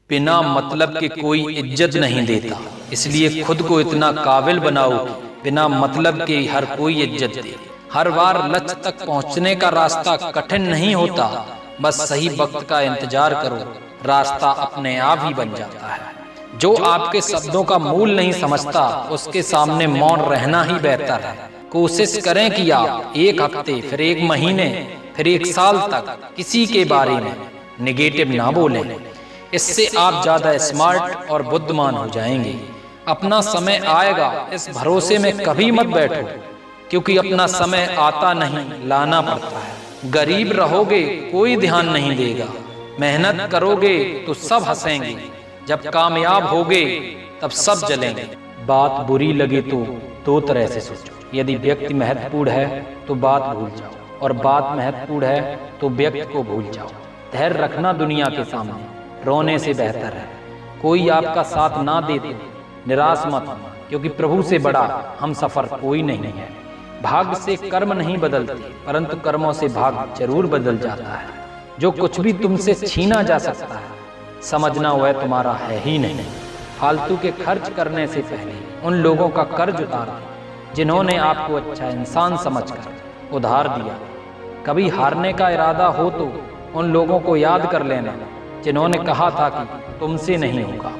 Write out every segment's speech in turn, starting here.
बिना मतलब के कोई इज्जत नहीं देता, इसलिए खुद को इतना काबिल बनाओ कि बिना मतलब के हर कोई इज्जत दे। हर बार लक्ष्य तक पहुंचने का रास्ता कठिन नहीं होता, बस सही वक्त का इंतजार करो, रास्ता अपने आप ही बन जाता है। जो आपके शब्दों का मूल नहीं समझता, उसके सामने मौन रहना ही बेहतर है। कोशिश करें कि आप एक हफ्ते, फिर एक महीने, फिर एक साल तक किसी के बारे में नेगेटिव ना बोलें। इससे आप ज्यादा स्मार्ट और बुद्धिमान हो जाएंगे। अपना समय आएगा इस भरोसे में कभी मत बैठो, क्योंकि अपना समय आता नहीं, लाना पड़ता है। गरीब रहोगे कोई ध्यान नहीं देगा, मेहनत करोगे तो सब हंसेंगे, जब कामयाब होगे तब सब जलेंगे। बात बुरी लगे तो दो तरह से सोचो, यदि व्यक्ति महत्वपूर्ण है तो बात भूल जाओ, और बात महत्वपूर्ण है तो व्यक्ति को भूल जाओ। धैर्य रखना दुनिया के सामने रोने से बेहतर है। कोई आपका साथ ना दे तो निराश मत होना, क्योंकि प्रभु से बड़ा हम सफर कोई नहीं है। भाग्य से कर्म नहीं बदलते, परंतु कर्मों से भाग्य जरूर बदल जाता है। जो कुछ भी तुमसे छीना जा सकता है, समझना वह तुम्हारा है ही नहीं। फालतू के खर्च करने से पहले उन लोगों का कर्ज उतार दो जिन्होंने आपको अच्छा इंसान समझकर उधार दिया। कभी हारने का इरादा हो तो उन लोगों को याद कर लेना जिन्होंने कहा था कि तुमसे नहीं होगा।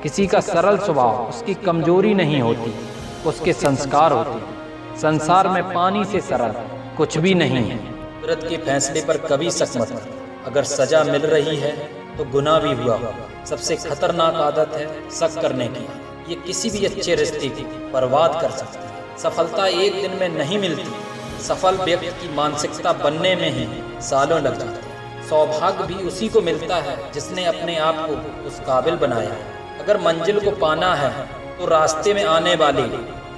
किसी का सरल स्वभाव उसकी कमजोरी नहीं होती, उसके संस्कार होते। संसार में पानी से सरल कुछ भी नहीं है। कुदरत के फैसले पर कभी शक मत करो। अगर सजा मिल रही है तो गुनाह भी हुआ होगा। सबसे खतरनाक आदत है शक करने की। ये किसी भी अच्छे रिश्ते की बर्बाद कर सकती है। सफलता एक दिन में नहीं मिलती, सफल व्यक्ति की मानसिकता बनने में ही सालों लग जाते हैं। सौभाग्य भी उसी को मिलता है जिसने अपने आप को उस काबिल बनाया है। अगर मंजिल को पाना है तो रास्ते में आने वाले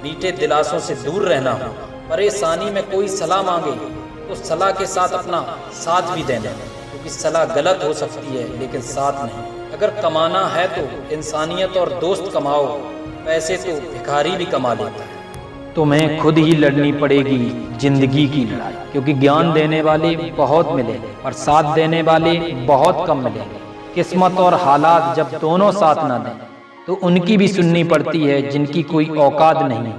मीठे दिलासों से दूर रहना हो। परेशानी में कोई सलाह मांगे तो सलाह के साथ अपना साथ भी देना, क्योंकि सलाह गलत हो सकती है लेकिन साथ नहीं। अगर कमाना है तो इंसानियत और दोस्त कमाओ, पैसे तो भिखारी भी कमा लेता है। तुम्हें खुद ही लड़नी पड़ेगी जिंदगी की लड़ाई, क्योंकि ज्ञान देने वाले बहुत मिलेंगे और साथ देने वाले बहुत कम मिलेंगे। किस्मत और हालात जब दोनों साथ न दें तो उनकी भी सुननी पड़ती है जिनकी कोई औकात नहीं।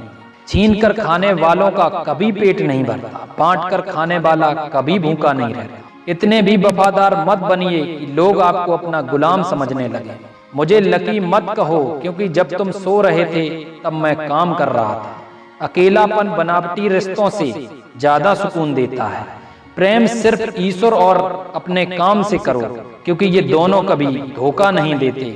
छीन कर खाने वालों का कभी पेट नहीं भरता, बांट कर खाने वाला कभी भूखा नहीं रहता। इतने भी वफादार मत बनिए कि लोग आपको अपना गुलाम समझने लगे। मुझे लकी मत कहो, क्योंकि जब तुम सो रहे थे तब मैं काम कर रहा था। अकेलापन बनावटी रिश्तों से ज्यादा सुकून देता है। प्रेम सिर्फ ईश्वर और अपने काम से करो, क्योंकि ये दोनों कभी धोखा नहीं देते।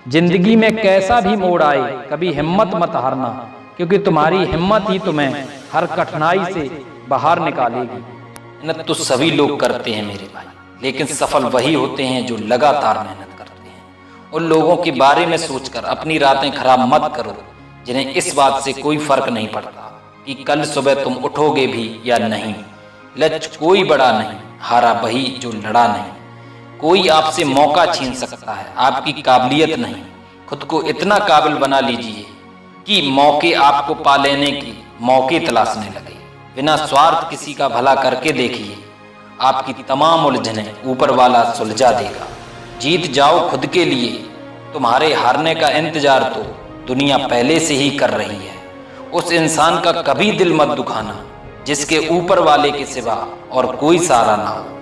जिंदगी में कैसा भी मोड़ आए कभी हिम्मत मत हारना, क्योंकि तुम्हारी हिम्मत ही तुम्हें हर कठिनाई से बाहर निकालेगी। मेहनत तो सभी लोग करते हैं मेरे भाई, लेकिन सफल वही होते हैं जो लगातार मेहनत करते हैं। उन लोगों के बारे में सोचकर अपनी रातें खराब मत करो जिन्हें इस बात से कोई फर्क नहीं पड़ता कि कल सुबह तुम उठोगे भी या नहीं। लक्ष्य कोई बड़ा नहीं, हारा वही जो लड़ा नहीं। कोई आपसे मौका छीन सकता है, आपकी काबिलियत नहीं। खुद को इतना काबिल बना लीजिए कि मौके आपको पा लेने की मौके तलाशने लगे। बिना स्वार्थ किसी का भला करके देखिए, आपकी तमाम उलझनें ऊपर वाला सुलझा देगा। जीत जाओ खुद के लिए, तुम्हारे हारने का इंतजार तो दुनिया पहले से ही कर रही है। उस इंसान का कभी दिल मत दुखाना जिसके ऊपर वाले के सिवा और कोई सहारा ना हो।